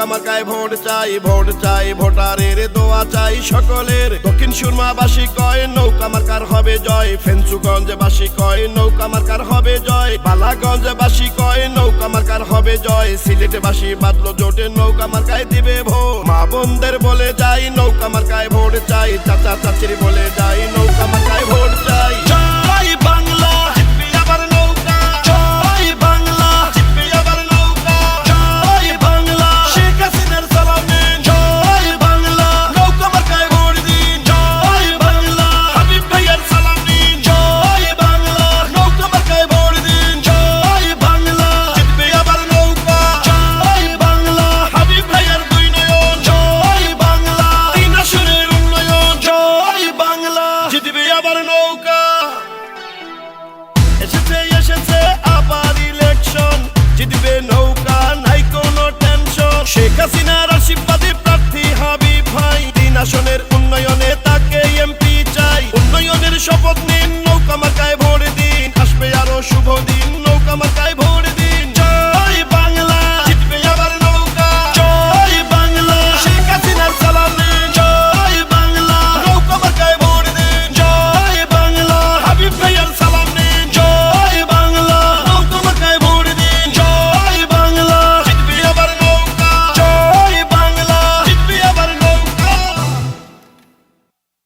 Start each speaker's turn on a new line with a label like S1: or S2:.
S1: নৌকা মার্কায় ভোট চাই, ভোট চাই, ভোটারের দোয়া চাই সকলের। দক্ষিণ সুরমাবাসী কয় নৌকা মার্কার হবে জয়, ফেঞ্চুগঞ্জবাসী কয় নৌকা মার্কার হবে জয়, বালাগঞ্জবাসী কয় নৌকা মার্কার হবে জয়, সিলেটবাসী বাদলো জোটে নৌকা মার্কায় দিবে ভোট। মা বোনদের বলে যাই নৌকা মার্কায় ভোট চাই, চাচা চাচির বলে যাই নৌকা মার্কায় ভোট চাই। জয় বাংলা, জিতবে আবার নৌকা, জয় বাংলা, জিতবে আবার নৌকা, জয় বাংলা, শেখ হাসিনার সালাম নিন, জয় বাংলা, নৌকা মার্কায় ভোট দিন, জয় বাংলা, হাবিব ভাইয়ার সালাম নিন, জয় বাংলা, নৌকা মার্কায় ভোট দিন, জয় বাংলা, জিতবে আবার নৌকা, জয় বাংলা, হাবিব ভাইয়ার দুই নয়ন, জয় বাংলা, তিন আসনের উন্নয়ন, জয় বাংলা, জিতবে আবার নৌকা। এসেছে এসেছে আবার ইলেকশন, জিতবে নৌকা নাই কোনো টেনশন, শেখ হাসিনার আশীর্বাদে প্রার্থী হাবিব ভাই, তিন আসনের উন্নয়নে